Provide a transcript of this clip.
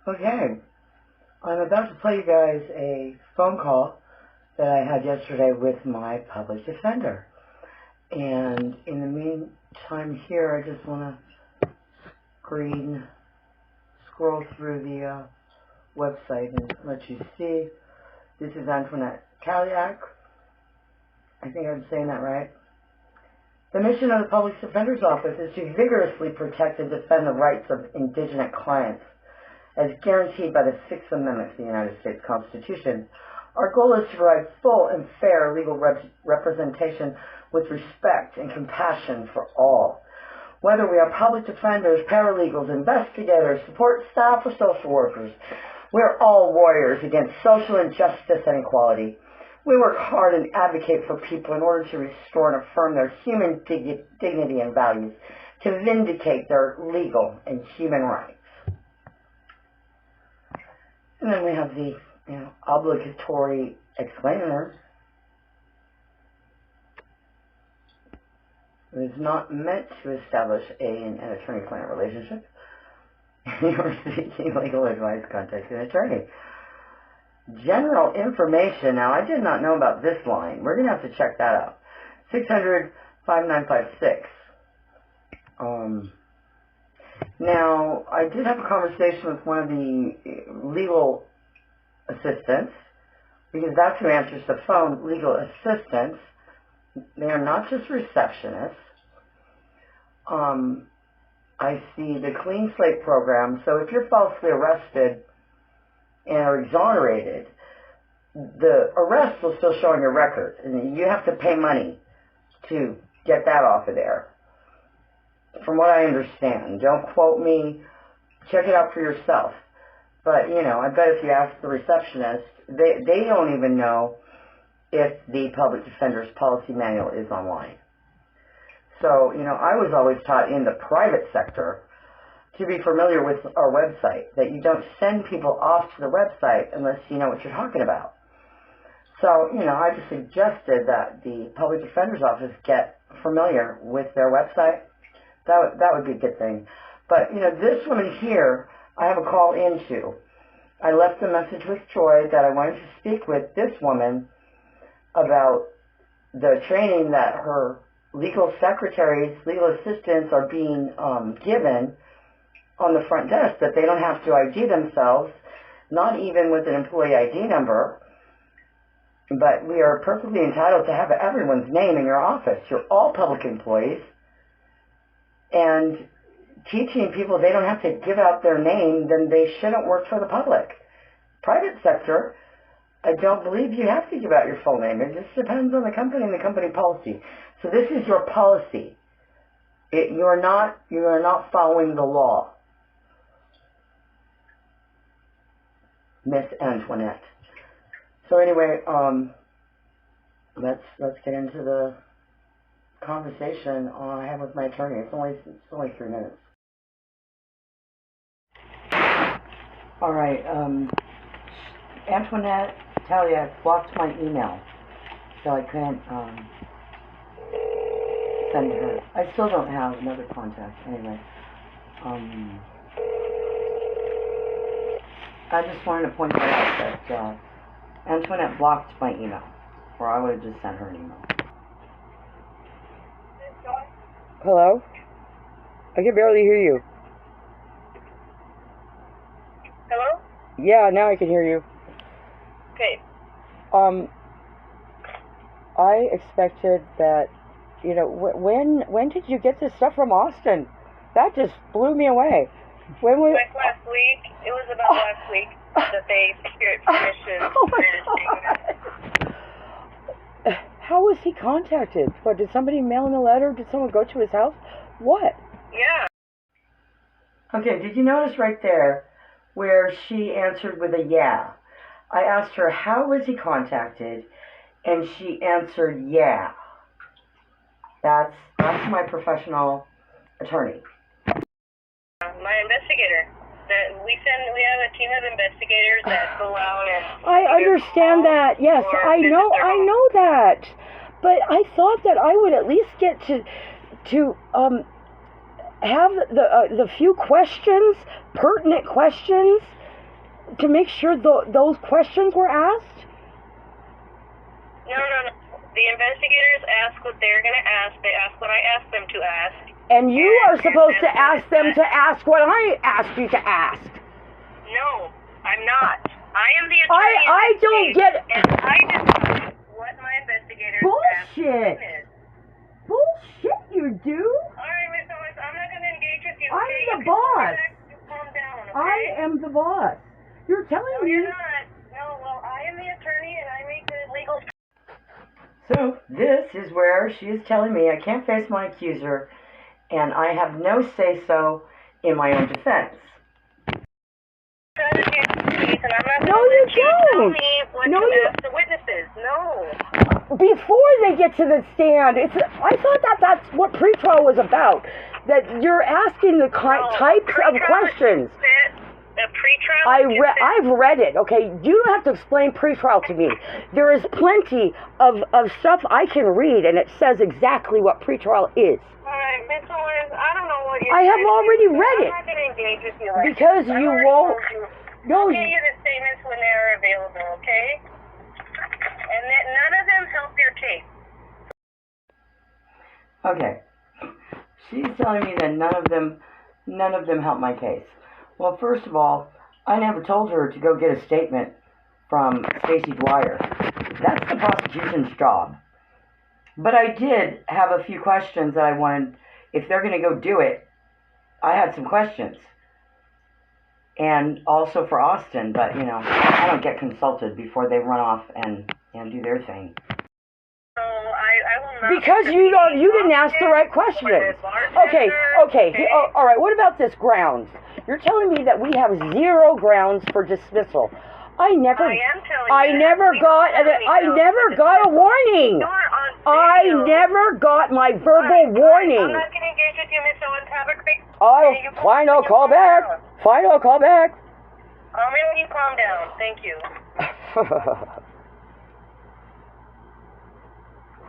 Okay, I'm about to play you guys a phone call that I had yesterday with my public defender. And in the meantime here, I just want to scroll through the website and let you see. This is Antoinette Taliak. I think I'm saying that right. The mission of the Public Defender's Office is to vigorously protect and defend the rights of indigent clients as guaranteed by the Sixth Amendment to the United States Constitution. Our goal is to provide full and fair legal representation with respect and compassion for all. Whether we are public defenders, paralegals, investigators, support staff, or social workers, we are all warriors against social injustice and inequality. We work hard and advocate for people in order to restore and affirm their human dignity and values, to vindicate their legal and human rights. And then we have the obligatory explainer. It is not meant to establish an attorney-client relationship. If you're seeking legal advice, contact an attorney. General information. Now, I did not know about this line. We're going to have to check that out. 600-5956. Now, I did have a conversation with one of the legal assistants, because that's who answers the phone, legal assistants. They are not just receptionists. I see the Clean Slate program. So if you're falsely arrested and are exonerated, the arrest will still show on your record, and you have to pay money to get that off of there. From what I understand, don't quote me, check it out for yourself. But, I bet if you ask the receptionist, they don't even know if the public defender's policy manual is online. So, I was always taught in the private sector to be familiar with our website, that you don't send people off to the website unless you know what you're talking about. So, I just suggested that the public defender's office get familiar with their website. That would be a good thing. But, this woman here, I have a call into. I left a message with Joy that I wanted to speak with this woman about the training that her legal secretaries, legal assistants are being given on the front desk, that they don't have to ID themselves, not even with an employee ID number. But we are perfectly entitled to have everyone's name in your office. You're all public employees. And teaching people they don't have to give out their name, then they shouldn't work for the public. Private sector, I don't believe you have to give out your full name. It just depends on the company and the company policy. So this is your policy. You are not following the law, Miss Antoinette. So anyway, let's get into the conversation I had with my attorney. It's only 3 minutes. All right, Antoinette Taliak blocked my email, so I couldn't send her. I still don't have another contact. Anyway, I just wanted to point that out, that Antoinette blocked my email, or I would have just sent her an email. Hello? I can barely hear you. Hello? Yeah, now I can hear you. Okay. I expected that, when did you get this stuff from Austin? That just blew me away. Like last week. It was about last week that they secured permission. Oh my God. How was he contacted? What, did somebody mail him a letter? Did someone go to his house? What? Yeah. Okay, did you notice right there where she answered with a yeah? I asked her, how was he contacted? And she answered, yeah. That's my professional attorney. My investigator. We have a team of investigators that go out and... I understand that. Yes, I know that. But I thought that I would at least get to have the few questions, pertinent questions, to make sure those questions were asked? No. The investigators ask what they're going to ask. They ask what I asked them to ask. And you are supposed to ask them to ask what I asked you to ask. No, I'm not. I am the attorney. I don't get it. And I decide what my investigators Bullshit. ask. Bullshit, you do. All right, Miss Owens, I'm not going to engage with you. I'm okay? the boss. Calm down, okay? I am the boss. You're telling No, me. you're not. No, well, I am the attorney and I make the legal. So this is where she is telling me I can't face my accuser, and I have no say-so in my own defense. No, you don't. No, you. Ask the witnesses. No. Before they get to the stand, I thought that's what pretrial was about. That you're asking the types of questions. The pretrial. I've read it. Okay, you don't have to explain pretrial to me. There is plenty of stuff I can read, and it says exactly what pretrial is. All right, Miss Owens, I don't know what you're I have already read it. I'm not going to engage with you. Right because now. you won't. No. I'll get you the statements when they're available, okay? And that none of them help your case. Okay. She's telling me that none of them help my case. Well, first of all, I never told her to go get a statement from Stacey Dwyer. That's the prosecution's job. But I did have a few questions that I wanted, if they're going to go do it, I had some questions. And also for Austin, but, you know, I don't get consulted before they run off and do their thing. So I will not. Because you didn't ask the right questions. Okay. All right, what about this grounds? You're telling me that we have 0 grounds for dismissal. I never got a warning. I never got my verbal warning. I'm not going to engage with you, Miss Owens. Have a great. Fine, I'll call back. Fine, I'll call back. I'll let you calm down. Thank you.